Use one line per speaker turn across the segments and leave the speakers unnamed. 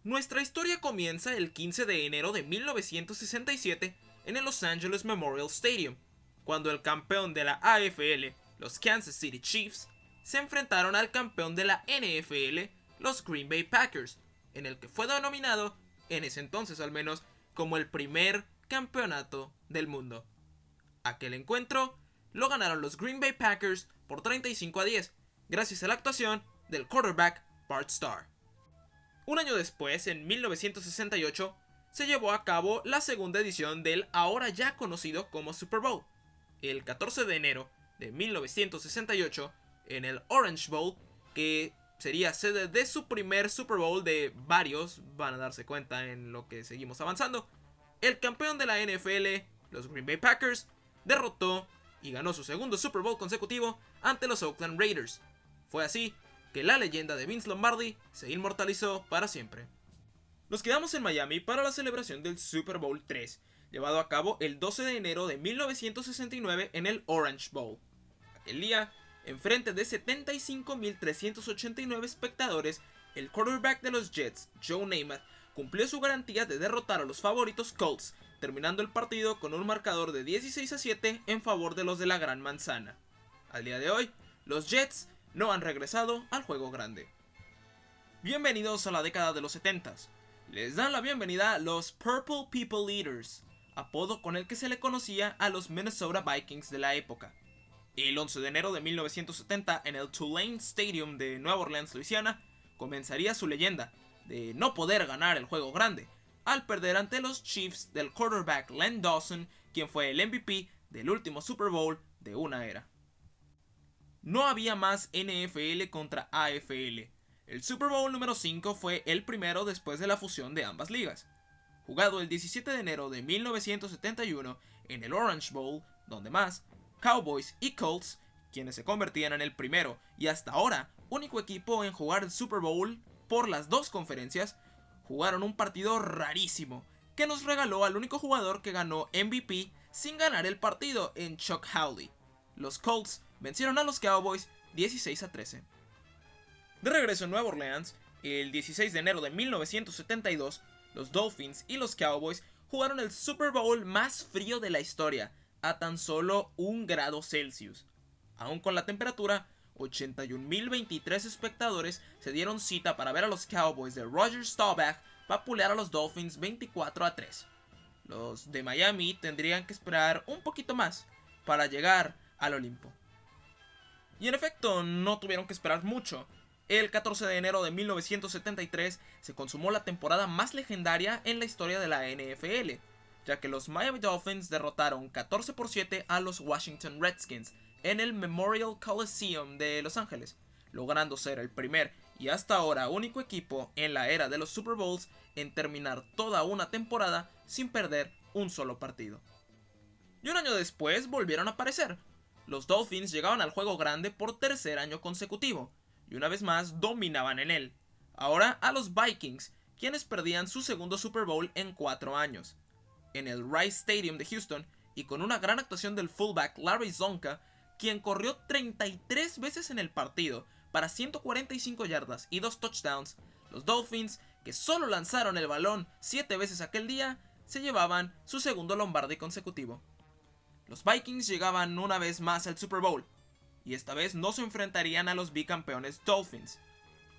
Nuestra historia comienza el 15 de enero de 1967 en el Los Angeles Memorial Stadium, cuando el campeón de la AFL, los Kansas City Chiefs, se enfrentaron al campeón de la NFL, los Green Bay Packers, en el que fue denominado, en ese entonces al menos, como el primer campeonato del mundo. Aquel encuentro lo ganaron los Green Bay Packers por 35-10, gracias a la actuación del quarterback Bart Starr. Un año después, en 1968, se llevó a cabo la segunda edición del ahora ya conocido como Super Bowl. El 14 de enero de 1968, en el Orange Bowl, que sería sede de su primer Super Bowl de varios, van a darse cuenta en lo que seguimos avanzando, el campeón de la NFL, los Green Bay Packers, derrotó y ganó su segundo Super Bowl consecutivo ante los Oakland Raiders. Fue así que la leyenda de Vince Lombardi se inmortalizó para siempre. Nos quedamos en Miami para la celebración del Super Bowl III, llevado a cabo el 12 de enero de 1969 en el Orange Bowl. Aquel día, enfrente de 75.389 espectadores, el quarterback de los Jets, Joe Namath, cumplió su garantía de derrotar a los favoritos Colts, terminando el partido con un marcador de 16-7 en favor de los de la Gran Manzana. Al día de hoy, los Jets no han regresado al juego grande. Bienvenidos a la década de los 70s. Les dan la bienvenida los Purple People Eaters, apodo con el que se le conocía a los Minnesota Vikings de la época. El 11 de enero de 1970, en el Tulane Stadium de Nueva Orleans, Luisiana, comenzaría su leyenda de no poder ganar el juego grande, al perder ante los Chiefs del quarterback Len Dawson, quien fue el MVP del último Super Bowl de una era. No había más NFL contra AFL. El Super Bowl número 5 fue el primero después de la fusión de ambas ligas. Jugado el 17 de enero de 1971 en el Orange Bowl, donde más, Cowboys y Colts, quienes se convertían en el primero y hasta ahora único equipo en jugar el Super Bowl por las dos conferencias, jugaron un partido rarísimo que nos regaló al único jugador que ganó MVP sin ganar el partido en Chuck Howley. Los Colts vencieron a los Cowboys 16-13. De regreso en Nueva Orleans, el 16 de enero de 1972, los Dolphins y los Cowboys jugaron el Super Bowl más frío de la historia, a tan solo 1 grado Celsius. Aún con la temperatura, 81.023 espectadores se dieron cita para ver a los Cowboys de Roger Staubach vapulear a los Dolphins 24-3. Los de Miami tendrían que esperar un poquito más para llegar al Olimpo. Y en efecto, no tuvieron que esperar mucho. El 14 de enero de 1973 se consumó la temporada más legendaria en la historia de la NFL, ya que los Miami Dolphins derrotaron 14-7 a los Washington Redskins en el Memorial Coliseum de Los Ángeles, logrando ser el primer y hasta ahora único equipo en la era de los Super Bowls en terminar toda una temporada sin perder un solo partido. Y un año después volvieron a aparecer. Los Dolphins llegaban al juego grande por tercer año consecutivo, y una vez más dominaban en él. Ahora a los Vikings, quienes perdían su segundo Super Bowl en 4 años. En el Rice Stadium de Houston, y con una gran actuación del fullback Larry Zonka, quien corrió 33 veces en el partido para 145 yardas y 2 touchdowns, los Dolphins, que solo lanzaron el balón 7 veces aquel día, se llevaban su segundo Lombardi consecutivo. Los Vikings llegaban una vez más al Super Bowl, y esta vez no se enfrentarían a los bicampeones Dolphins.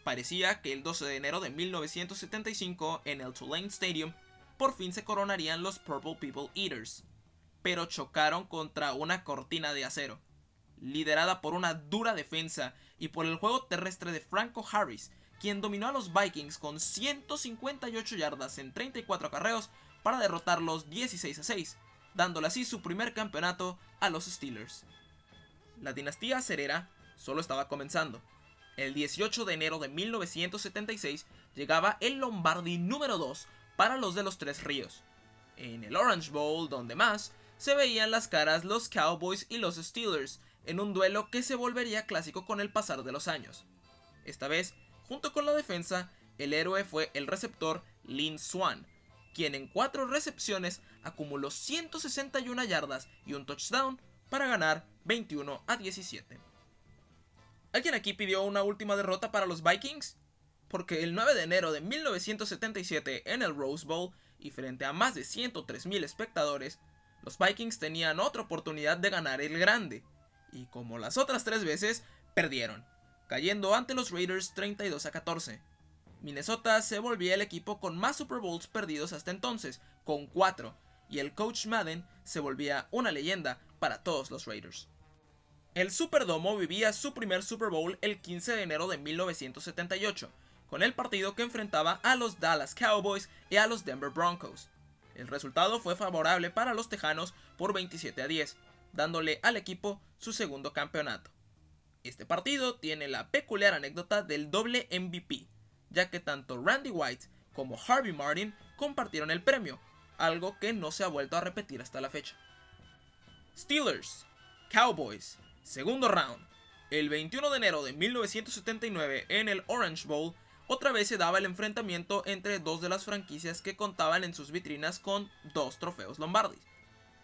Parecía que el 12 de enero de 1975 en el Tulane Stadium por fin se coronarían los Purple People Eaters, pero chocaron contra una cortina de acero, liderada por una dura defensa y por el juego terrestre de Franco Harris, quien dominó a los Vikings con 158 yardas en 34 acarreos para derrotarlos 16-6, dándole así su primer campeonato a los Steelers. La dinastía acerera solo estaba comenzando. El 18 de enero de 1976 llegaba el Lombardi número 2 para los de los Tres Ríos. En el Orange Bowl, donde más, se veían las caras los Cowboys y los Steelers, en un duelo que se volvería clásico con el pasar de los años. Esta vez, junto con la defensa, el héroe fue el receptor Lynn Swann, quien en 4 recepciones acumuló 161 yardas y un touchdown para ganar 21-17. ¿Alguien aquí pidió una última derrota para los Vikings? porque el 9 de enero de 1977 en el Rose Bowl y frente a más de 103,000 espectadores, los Vikings tenían otra oportunidad de ganar el grande, y como las otras 3 veces, perdieron, cayendo ante los Raiders 32-14. Minnesota se volvía el equipo con más Super Bowls perdidos hasta entonces, con 4, y el coach Madden se volvía una leyenda para todos los Raiders. El Superdomo vivía su primer Super Bowl el 15 de enero de 1978, con el partido que enfrentaba a los Dallas Cowboys y a los Denver Broncos. El resultado fue favorable para los Tejanos por 27-10, dándole al equipo su segundo campeonato. Este partido tiene la peculiar anécdota del doble MVP, ya que tanto Randy White como Harvey Martin compartieron el premio, algo que no se ha vuelto a repetir hasta la fecha. Steelers, Cowboys, segundo round. El 21 de enero de 1979 en el Orange Bowl, otra vez se daba el enfrentamiento entre dos de las franquicias que contaban en sus vitrinas con 2 trofeos Lombardi.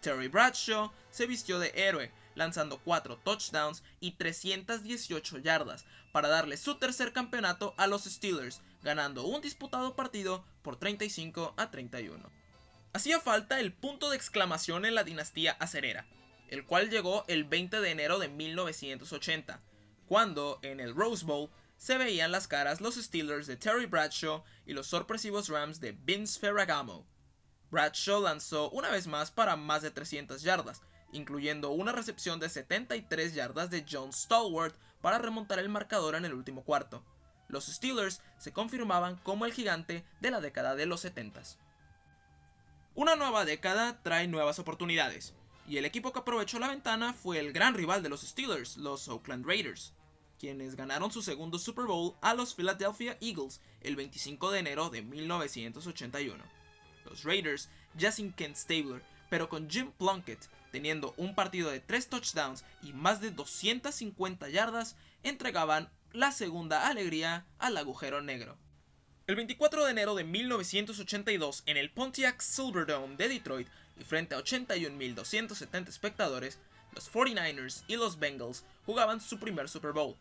Terry Bradshaw se vistió de héroe, lanzando 4 touchdowns y 318 yardas para darle su tercer campeonato a los Steelers, ganando un disputado partido por 35-31. Hacía falta el punto de exclamación en la dinastía acerera, el cual llegó el 20 de enero de 1980, cuando en el Rose Bowl se veían las caras los Steelers de Terry Bradshaw y los sorpresivos Rams de Vince Ferragamo. Bradshaw lanzó una vez más para más de 300 yardas, incluyendo una recepción de 73 yardas de John Stallworth para remontar el marcador en el último cuarto. Los Steelers se confirmaban como el gigante de la década de los 70s. Una nueva década trae nuevas oportunidades, y el equipo que aprovechó la ventana fue el gran rival de los Steelers, los Oakland Raiders, quienes ganaron su segundo Super Bowl a los Philadelphia Eagles el 25 de enero de 1981. Los Raiders, ya sin Kent Stabler, pero con Jim Plunkett teniendo un partido de 3 touchdowns y más de 250 yardas, entregaban la segunda alegría al agujero negro. El 24 de enero de 1982, en el Pontiac Silverdome de Detroit y frente a 81,270 espectadores, los 49ers y los Bengals jugaban su primer Super Bowl.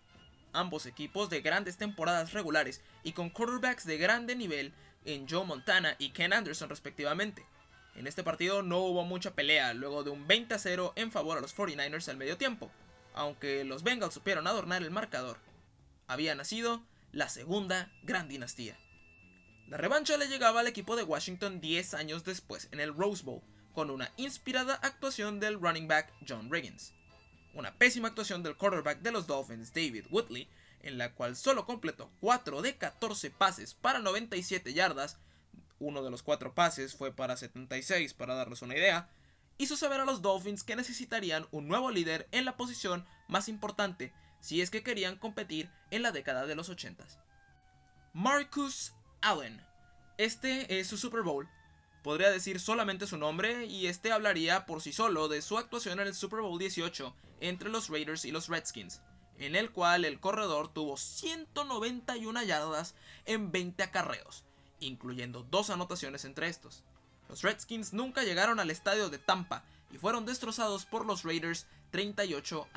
Ambos equipos de grandes temporadas regulares y con quarterbacks de grande nivel en Joe Montana y Ken Anderson respectivamente. En este partido no hubo mucha pelea luego de un 20-0 en favor a los 49ers al medio tiempo, aunque los Bengals supieron adornar el marcador. Había nacido la segunda gran dinastía. La revancha le llegaba al equipo de Washington 10 años después en el Rose Bowl, con una inspirada actuación del running back John Riggins. Una pésima actuación del quarterback de los Dolphins David Whitley, en la cual solo completó 4 de 14 pases para 97 yardas, uno de los 4 pases fue para 76 para darles una idea, hizo saber a los Dolphins que necesitarían un nuevo líder en la posición más importante si es que querían competir en la década de los 80s. Marcus Allen. Este es su Super Bowl. Podría decir solamente su nombre y este hablaría por sí solo de su actuación en el Super Bowl 18 entre los Raiders y los Redskins, en el cual el corredor tuvo 191 yardas en 20 acarreos, incluyendo 2 anotaciones entre estos. Los Redskins nunca llegaron al estadio de Tampa y fueron destrozados por los Raiders 38-9.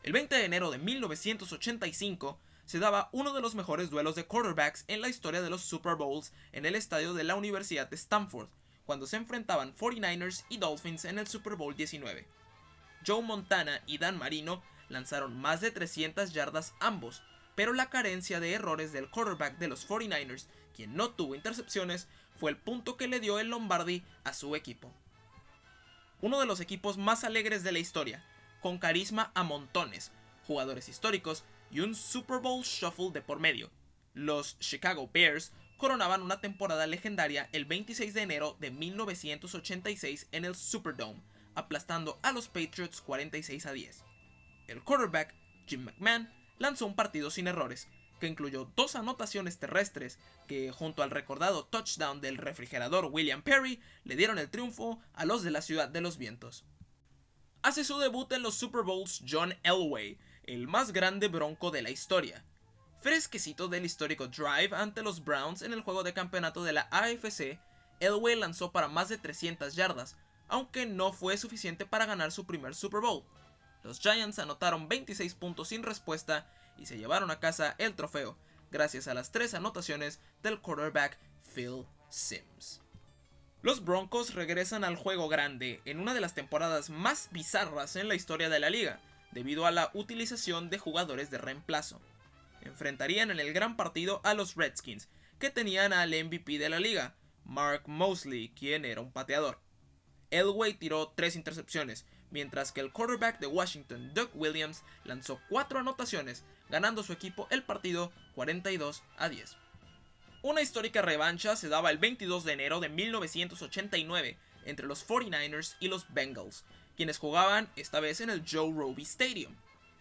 El 20 de enero de 1985 se daba uno de los mejores duelos de quarterbacks en la historia de los Super Bowls en el estadio de la Universidad de Stanford, cuando se enfrentaban 49ers y Dolphins en el Super Bowl 19. Joe Montana y Dan Marino lanzaron más de 300 yardas ambos, pero la carencia de errores del quarterback de los 49ers, quien no tuvo intercepciones, fue el punto que le dio el Lombardi a su equipo. Uno de los equipos más alegres de la historia, con carisma a montones, jugadores históricos y un Super Bowl Shuffle de por medio. Los Chicago Bears coronaban una temporada legendaria el 26 de enero de 1986 en el Superdome, aplastando a los Patriots 46-10. El quarterback, Jim McMahon, lanzó un partido sin errores, que incluyó 2 anotaciones terrestres que, junto al recordado touchdown del refrigerador William Perry, le dieron el triunfo a los de la Ciudad de los Vientos. Hace su debut en los Super Bowls John Elway, el más grande bronco de la historia. Fresquecito del histórico drive ante los Browns en el juego de campeonato de la AFC, Elway lanzó para más de 300 yardas, aunque no fue suficiente para ganar su primer Super Bowl. Los Giants anotaron 26 puntos sin respuesta y se llevaron a casa el trofeo, gracias a las 3 anotaciones del quarterback Phil Simms. Los Broncos regresan al juego grande en una de las temporadas más bizarras en la historia de la liga, debido a la utilización de jugadores de reemplazo. Enfrentarían en el gran partido a los Redskins, que tenían al MVP de la liga, Mark Moseley, quien era un pateador. Elway tiró 3 intercepciones, mientras que el quarterback de Washington, Doug Williams, lanzó 4 anotaciones, ganando su equipo el partido 42-10. Una histórica revancha se daba el 22 de enero de 1989 entre los 49ers y los Bengals, quienes jugaban esta vez en el Joe Robbie Stadium.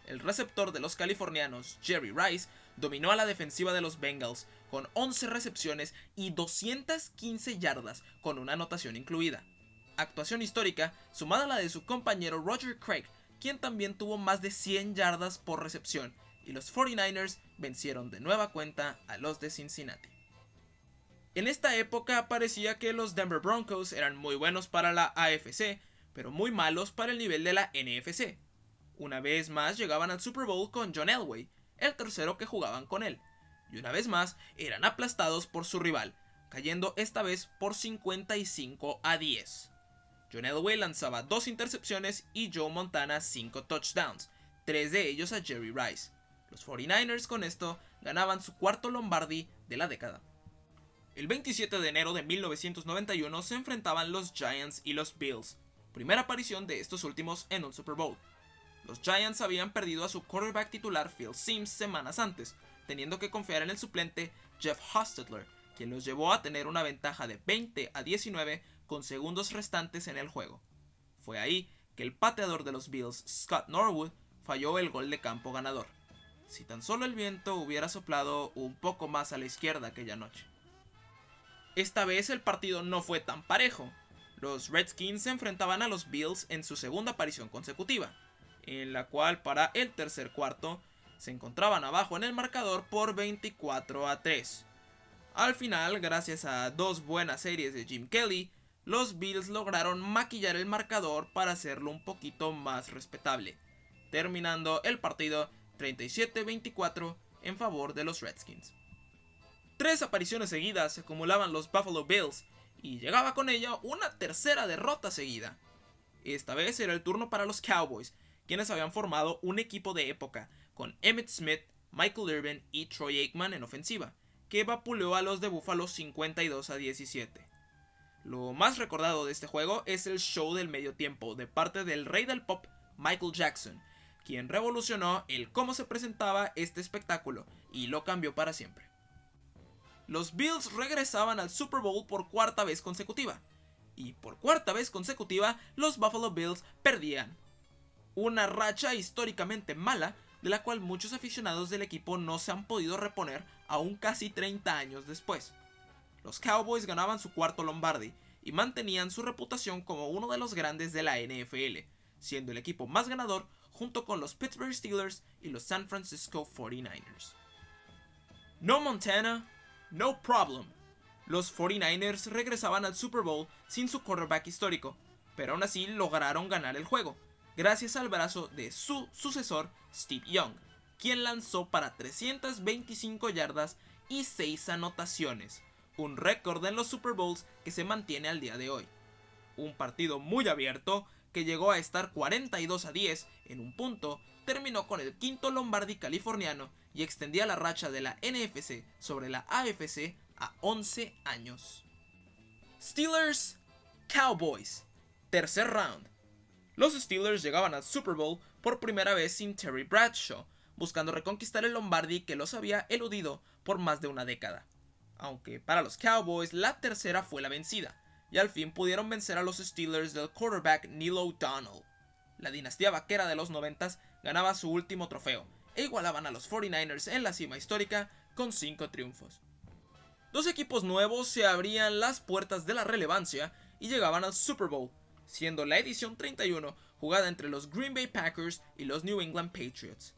El receptor de los californianos, Jerry Rice, dominó a la defensiva de los Bengals con 11 recepciones y 215 yardas con una anotación incluida. Actuación histórica sumada a la de su compañero Roger Craig, quien también tuvo más de 100 yardas por recepción, y los 49ers vencieron de nueva cuenta a los de Cincinnati. En esta época parecía que los Denver Broncos eran muy buenos para la AFC, pero muy malos para el nivel de la NFC. Una vez más llegaban al Super Bowl con John Elway, el tercero que jugaban con él, y una vez más eran aplastados por su rival, cayendo esta vez por 55-10. John Elway lanzaba 2 intercepciones y Joe Montana 5 touchdowns, 3 de ellos a Jerry Rice. Los 49ers con esto ganaban su cuarto Lombardi de la década. El 27 de enero de 1991 se enfrentaban los Giants y los Bills, primera aparición de estos últimos en un Super Bowl. Los Giants habían perdido a su quarterback titular Phil Simms semanas antes, teniendo que confiar en el suplente Jeff Hostetler, quien los llevó a tener una ventaja de 20-19 con segundos restantes en el juego. Fue ahí que el pateador de los Bills, Scott Norwood, falló el gol de campo ganador. Si tan solo el viento hubiera soplado un poco más a la izquierda aquella noche. Esta vez el partido no fue tan parejo. Los Redskins se enfrentaban a los Bills en su segunda aparición consecutiva, en la cual para el tercer cuarto se encontraban abajo en el marcador por 24-3. Al final, gracias a 2 buenas series de Jim Kelly, los Bills lograron maquillar el marcador para hacerlo un poquito más respetable, terminando el partido 37-24 en favor de los Redskins. 3 apariciones seguidas acumulaban los Buffalo Bills y llegaba con ello una tercera derrota seguida. Esta vez era el turno para los Cowboys, quienes habían formado un equipo de época con Emmitt Smith, Michael Irvin y Troy Aikman en ofensiva, que vapuleó a los de Buffalo 52-17. Lo más recordado de este juego es el show del medio tiempo de parte del rey del pop, Michael Jackson, quien revolucionó el cómo se presentaba este espectáculo y lo cambió para siempre. Los Bills regresaban al Super Bowl por 4ª vez consecutiva, y por 4ª vez consecutiva los Buffalo Bills perdían. Una racha históricamente mala, de la cual muchos aficionados del equipo no se han podido reponer aún casi 30 años después. Los Cowboys ganaban su cuarto Lombardi y mantenían su reputación como uno de los grandes de la NFL, siendo el equipo más ganador junto con los Pittsburgh Steelers y los San Francisco 49ers. No Montana, no problem. Los 49ers regresaban al Super Bowl sin su quarterback histórico, pero aún así lograron ganar el juego, gracias al brazo de su sucesor Steve Young, quien lanzó para 325 yardas y 6 anotaciones, un récord en los Super Bowls que se mantiene al día de hoy. Un partido muy abierto que llegó a estar 42-10 en un punto, terminó con el quinto Lombardi californiano y extendía la racha de la NFC sobre la AFC a 11 años. Steelers Cowboys, tercer round. Los Steelers llegaban al Super Bowl por primera vez sin Terry Bradshaw, buscando reconquistar el Lombardi que los había eludido por más de una década. Aunque para los Cowboys la tercera fue la vencida, y al fin pudieron vencer a los Steelers del quarterback Neil O'Donnell. La dinastía vaquera de los 90s ganaba su último trofeo, e igualaban a los 49ers en la cima histórica con 5 triunfos. 2 equipos nuevos se abrían las puertas de la relevancia y llegaban al Super Bowl, siendo la edición 31 jugada entre los Green Bay Packers y los New England Patriots.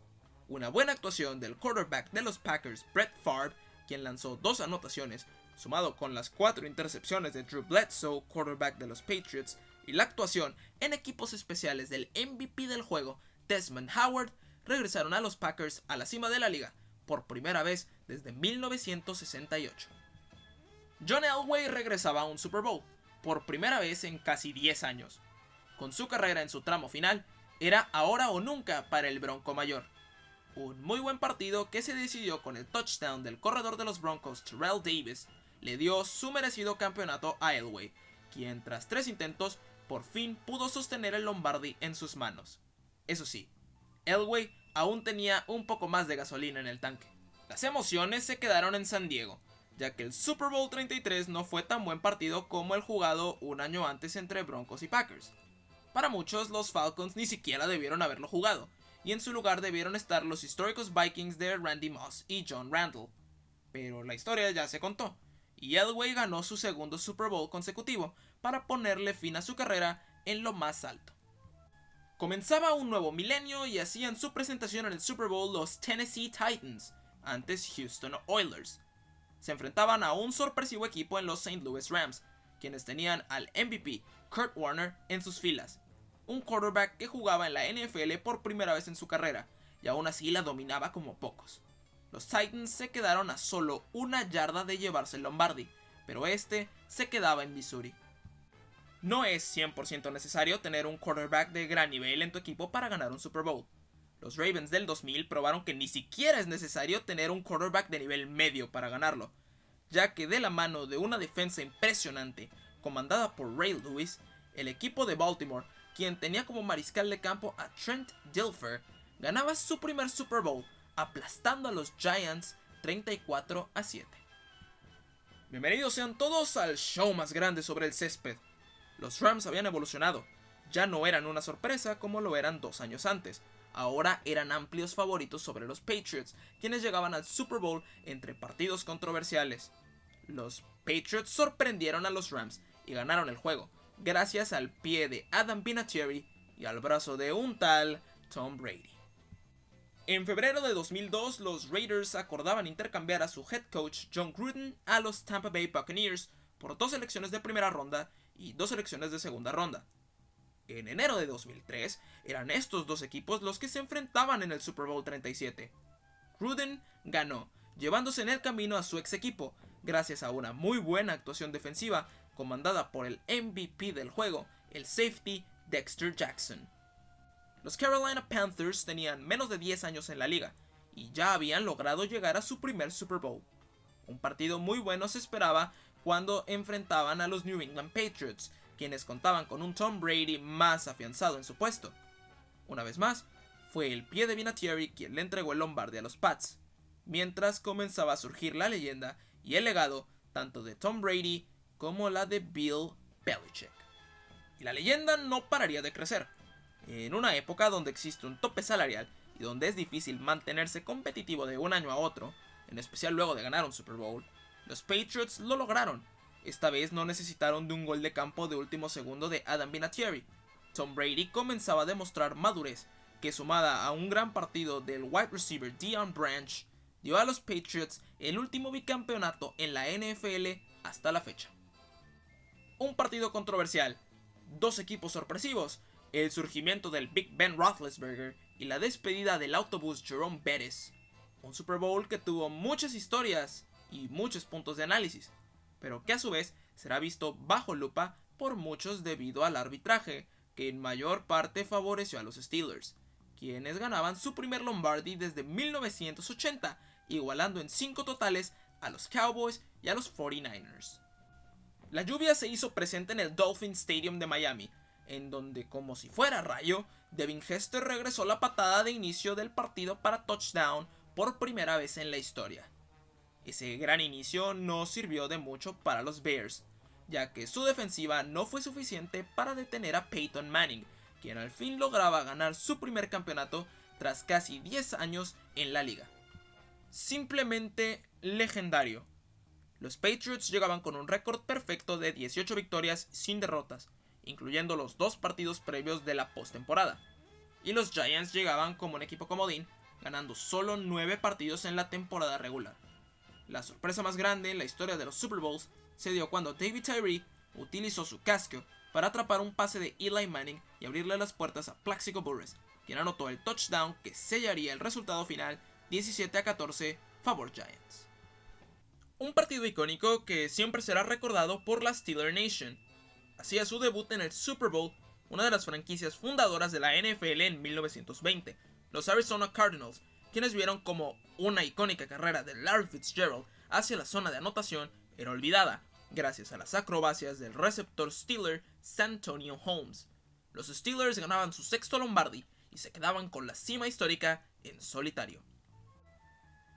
Una buena actuación del quarterback de los Packers, Brett Favre, quien lanzó 2 anotaciones, sumado con las 4 intercepciones de Drew Bledsoe, quarterback de los Patriots, y la actuación en equipos especiales del MVP del juego, Desmond Howard, regresaron a los Packers a la cima de la liga, por primera vez desde 1968. John Elway regresaba a un Super Bowl, por primera vez en casi 10 años. Con su carrera en su tramo final, era ahora o nunca para el Bronco Mayor. Un muy buen partido que se decidió con el touchdown del corredor de los Broncos, Terrell Davis, le dio su merecido campeonato a Elway, quien tras 3 intentos por fin pudo sostener el Lombardi en sus manos. Eso sí, Elway aún tenía un poco más de gasolina en el tanque. Las emociones se quedaron en San Diego, ya que el Super Bowl 33 no fue tan buen partido como el jugado un año antes entre Broncos y Packers. Para muchos, los Falcons ni siquiera debieron haberlo jugado, y en su lugar debieron estar los históricos Vikings de Randy Moss y John Randle. Pero la historia ya se contó, y Elway ganó su segundo Super Bowl consecutivo para ponerle fin a su carrera en lo más alto. Comenzaba un nuevo milenio y hacían su presentación en el Super Bowl los Tennessee Titans, antes Houston Oilers. Se enfrentaban a un sorpresivo equipo en los St. Louis Rams, quienes tenían al MVP Kurt Warner en sus filas, un quarterback que jugaba en la NFL por primera vez en su carrera, y aún así la dominaba como pocos. Los Titans se quedaron a solo 1 yarda de llevarse el Lombardi, pero este se quedaba en Missouri. No es 100% necesario tener un quarterback de gran nivel en tu equipo para ganar un Super Bowl. Los Ravens del 2000 probaron que ni siquiera es necesario tener un quarterback de nivel medio para ganarlo, ya que de la mano de una defensa impresionante, comandada por Ray Lewis, el equipo de Baltimore, quien tenía como mariscal de campo a Trent Dilfer, ganaba su primer Super Bowl, aplastando a los Giants 34-7. Bienvenidos sean todos al show más grande sobre el césped. Los Rams habían evolucionado, ya no eran una sorpresa como lo eran 2 años antes, ahora eran amplios favoritos sobre los Patriots, quienes llegaban al Super Bowl entre partidos controversiales. Los Patriots sorprendieron a los Rams y ganaron el juego, gracias al pie de Adam Vinatieri y al brazo de un tal Tom Brady. En febrero de 2002, los Raiders acordaban intercambiar a su head coach John Gruden a los Tampa Bay Buccaneers por 2 selecciones de primera ronda y 2 selecciones de segunda ronda. En enero de 2003, eran estos 2 equipos los que se enfrentaban en el Super Bowl 37. Gruden ganó, llevándose en el camino a su ex equipo, gracias a una muy buena actuación defensiva comandada por el MVP del juego, el safety Dexter Jackson. Los Carolina Panthers tenían menos de 10 años en la liga y ya habían logrado llegar a su primer Super Bowl. Un partido muy bueno se esperaba cuando enfrentaban a los New England Patriots, quienes contaban con un Tom Brady más afianzado en su puesto. Una vez más, fue el pie de Vinatieri quien le entregó el Lombardi a los Pats, mientras comenzaba a surgir la leyenda y el legado tanto de Tom Brady como la de Bill Belichick. Y la leyenda no pararía de crecer. En una época donde existe un tope salarial y donde es difícil mantenerse competitivo de un año a otro, en especial luego de ganar un Super Bowl, los Patriots lo lograron. Esta vez no necesitaron de un gol de campo de último segundo de Adam Vinatieri. Tom Brady comenzaba a demostrar madurez, que sumada a un gran partido del wide receiver Deion Branch, dio a los Patriots el último bicampeonato en la NFL hasta la fecha. Un partido controversial, 2 equipos sorpresivos, el surgimiento del Big Ben Roethlisberger y la despedida del autobús Jerome Bettis. Un Super Bowl que tuvo muchas historias y muchos puntos de análisis, pero que a su vez será visto bajo lupa por muchos debido al arbitraje, que en mayor parte favoreció a los Steelers, quienes ganaban su primer Lombardi desde 1980, igualando en 5 totales a los Cowboys y a los 49ers. La lluvia se hizo presente en el Dolphin Stadium de Miami, en donde, como si fuera rayo, Devin Hester regresó la patada de inicio del partido para touchdown por primera vez en la historia. Ese gran inicio no sirvió de mucho para los Bears, ya que su defensiva no fue suficiente para detener a Peyton Manning, quien al fin lograba ganar su primer campeonato tras casi 10 años en la liga. Simplemente legendario. Los Patriots llegaban con un récord perfecto de 18 victorias sin derrotas, incluyendo los 2 partidos previos de la postemporada, y los Giants llegaban como un equipo comodín, ganando solo 9 partidos en la temporada regular. La sorpresa más grande en la historia de los Super Bowls se dio cuando David Tyree utilizó su casco para atrapar un pase de Eli Manning y abrirle las puertas a Plaxico Burress, quien anotó el touchdown que sellaría el resultado final 17-14 favor Giants. Un partido icónico que siempre será recordado por la Steeler Nation. Hacía su debut en el Super Bowl una de las franquicias fundadoras de la NFL en 1920, los Arizona Cardinals, quienes vieron como una icónica carrera de Larry Fitzgerald hacia la zona de anotación era olvidada, gracias a las acrobacias del receptor Steeler Santonio Holmes. Los Steelers ganaban su sexto Lombardi y se quedaban con la cima histórica en solitario.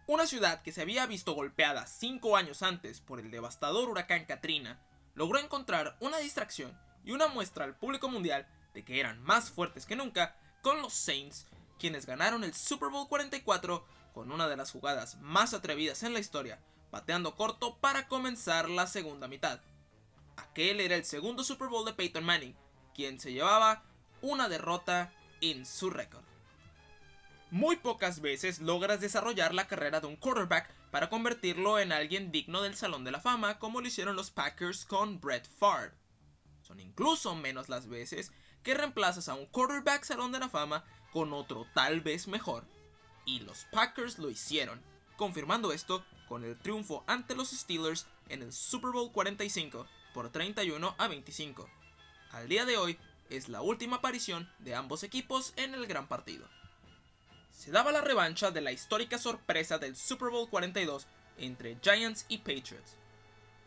Una ciudad que se había visto golpeada 5 años antes por el devastador huracán Katrina, logró encontrar una distracción y una muestra al público mundial de que eran más fuertes que nunca con los Saints, quienes ganaron el Super Bowl 44 con una de las jugadas más atrevidas en la historia, pateando corto para comenzar la segunda mitad. Aquel era el segundo Super Bowl de Peyton Manning, quien se llevaba una derrota en su récord. Muy pocas veces logras desarrollar la carrera de un quarterback para convertirlo en alguien digno del Salón de la Fama, como lo hicieron los Packers con Brett Favre. Son incluso menos las veces que reemplazas a un quarterback Salón de la Fama con otro tal vez mejor. Y los Packers lo hicieron, confirmando esto con el triunfo ante los Steelers en el Super Bowl 45 por 31-25. Al día de hoy es la última aparición de ambos equipos en el gran partido. Se daba la revancha de la histórica sorpresa del Super Bowl 42 entre Giants y Patriots.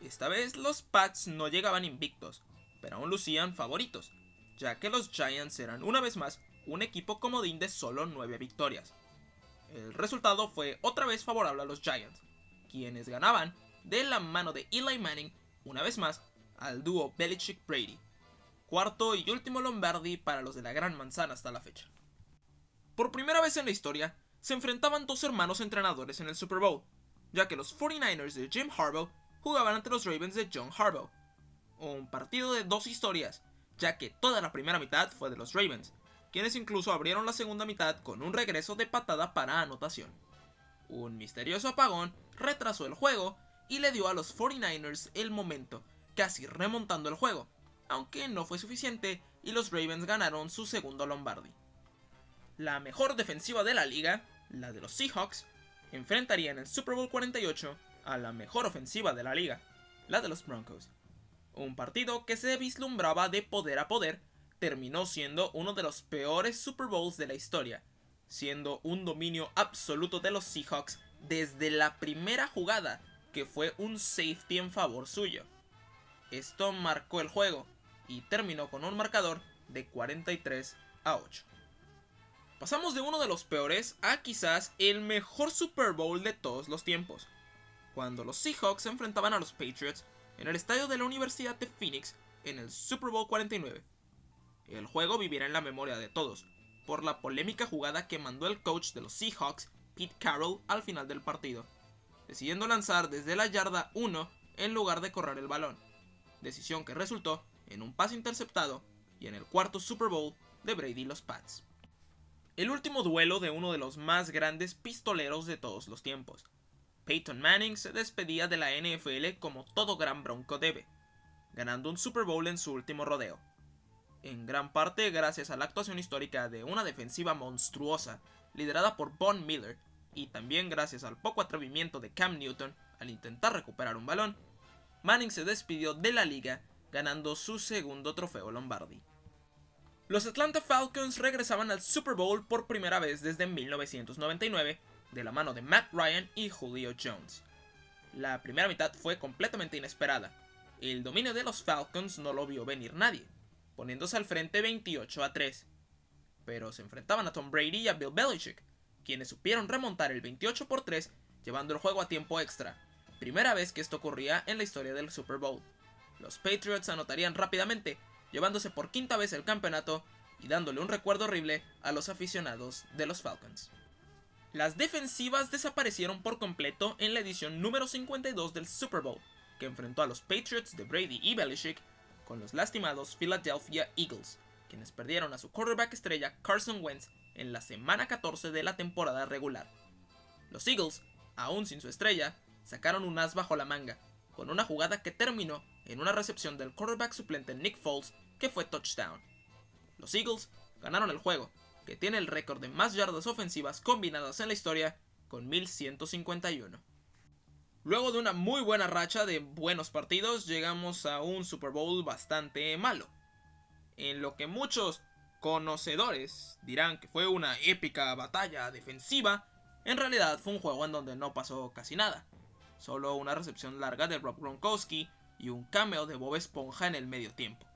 Esta vez los Pats no llegaban invictos, pero aún lucían favoritos, ya que los Giants eran una vez más un equipo comodín de solo 9 victorias. El resultado fue otra vez favorable a los Giants, quienes ganaban de la mano de Eli Manning una vez más al dúo Belichick-Brady, cuarto y último Lombardi para los de la Gran Manzana hasta la fecha. Por primera vez en la historia, se enfrentaban dos hermanos entrenadores en el Super Bowl, ya que los 49ers de Jim Harbaugh jugaban ante los Ravens de John Harbaugh. Un partido de dos historias, ya que toda la primera mitad fue de los Ravens, quienes incluso abrieron la segunda mitad con un regreso de patada para anotación. Un misterioso apagón retrasó el juego y le dio a los 49ers el momento, casi remontando el juego, aunque no fue suficiente y los Ravens ganaron su segundo Lombardi. La mejor defensiva de la liga, la de los Seahawks, enfrentaría en el Super Bowl 48 a la mejor ofensiva de la liga, la de los Broncos. Un partido que se vislumbraba de poder a poder, terminó siendo uno de los peores Super Bowls de la historia, siendo un dominio absoluto de los Seahawks desde la primera jugada, que fue un safety en favor suyo. Esto marcó el juego y terminó con un marcador de 43-8. Pasamos de uno de los peores a quizás el mejor Super Bowl de todos los tiempos, cuando los Seahawks se enfrentaban a los Patriots en el estadio de la Universidad de Phoenix en el Super Bowl 49. El juego vivirá en la memoria de todos, por la polémica jugada que mandó el coach de los Seahawks, Pete Carroll, al final del partido, decidiendo lanzar desde la yarda 1 en lugar de correr el balón, decisión que resultó en un pase interceptado y en el cuarto Super Bowl de Brady y los Pats. El último duelo de uno de los más grandes pistoleros de todos los tiempos. Peyton Manning se despedía de la NFL como todo gran bronco debe, ganando un Super Bowl en su último rodeo. En gran parte gracias a la actuación histórica de una defensiva monstruosa liderada por Von Miller, y también gracias al poco atrevimiento de Cam Newton al intentar recuperar un balón, Manning se despidió de la liga ganando su segundo trofeo Lombardi. Los Atlanta Falcons regresaban al Super Bowl por primera vez desde 1999, de la mano de Matt Ryan y Julio Jones. La primera mitad fue completamente inesperada. El dominio de los Falcons no lo vio venir nadie, poniéndose al frente 28-3. Pero se enfrentaban a Tom Brady y a Bill Belichick, quienes supieron remontar el 28-3 llevando el juego a tiempo extra, primera vez que esto ocurría en la historia del Super Bowl. Los Patriots anotarían rápidamente, llevándose por quinta vez el campeonato y dándole un recuerdo horrible a los aficionados de los Falcons. Las defensivas desaparecieron por completo en la edición número 52 del Super Bowl, que enfrentó a los Patriots de Brady y Belichick con los lastimados Philadelphia Eagles, quienes perdieron a su quarterback estrella Carson Wentz en la semana 14 de la temporada regular. Los Eagles, aún sin su estrella, sacaron un as bajo la manga, con una jugada que terminó en una recepción del quarterback suplente Nick Foles, que fue touchdown. Los Eagles ganaron el juego, que tiene el récord de más yardas ofensivas combinadas en la historia, con 1151. Luego de una muy buena racha de buenos partidos, llegamos a un Super Bowl bastante malo, en lo que muchos conocedores dirán que fue una épica batalla defensiva. En realidad fue un juego en donde no pasó casi nada, solo una recepción larga de Rob Gronkowski y un cameo de Bob Esponja en el medio tiempo.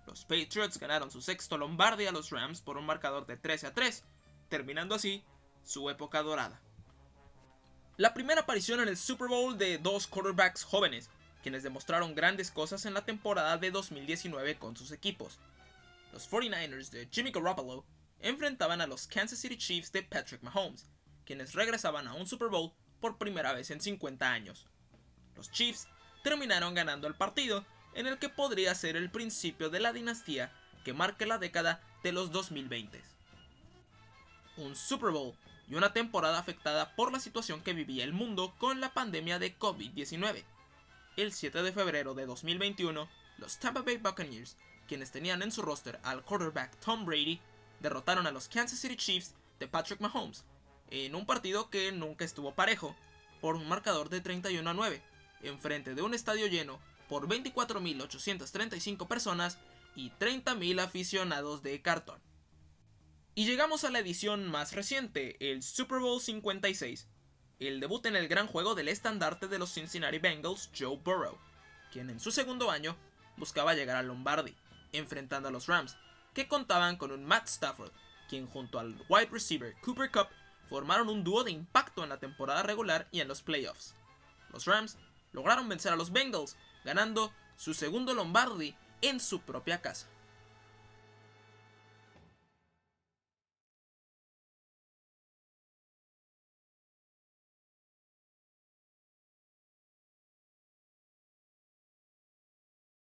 Los Patriots ganaron su sexto Lombardi a los Rams por un marcador de 13-3, terminando así su época dorada. La primera aparición en el Super Bowl de dos quarterbacks jóvenes, quienes demostraron grandes cosas en la temporada de 2019 con sus equipos. Los 49ers de Jimmy Garoppolo enfrentaban a los Kansas City Chiefs de Patrick Mahomes, quienes regresaban a un Super Bowl por primera vez en 50 años. Los Chiefs terminaron ganando el partido, en el que podría ser el principio de la dinastía que marque la década de los 2020. Un Super Bowl y una temporada afectada por la situación que vivía el mundo con la pandemia de COVID-19. El 7 de febrero de 2021, los Tampa Bay Buccaneers, quienes tenían en su roster al quarterback Tom Brady, derrotaron a los Kansas City Chiefs de Patrick Mahomes, en un partido que nunca estuvo parejo, por un marcador de 31-9, enfrente de un estadio lleno por 24.835 personas y 30.000 aficionados de cartón. Y llegamos a la edición más reciente, el Super Bowl 56, el debut en el gran juego del estandarte de los Cincinnati Bengals, Joe Burrow, quien en su segundo año buscaba llegar al Lombardi, enfrentando a los Rams, que contaban con un Matt Stafford, quien junto al wide receiver Cooper Kupp formaron un dúo de impacto en la temporada regular y en los playoffs. Los Rams lograron vencer a los Bengals, ganando su segundo Lombardi en su propia casa.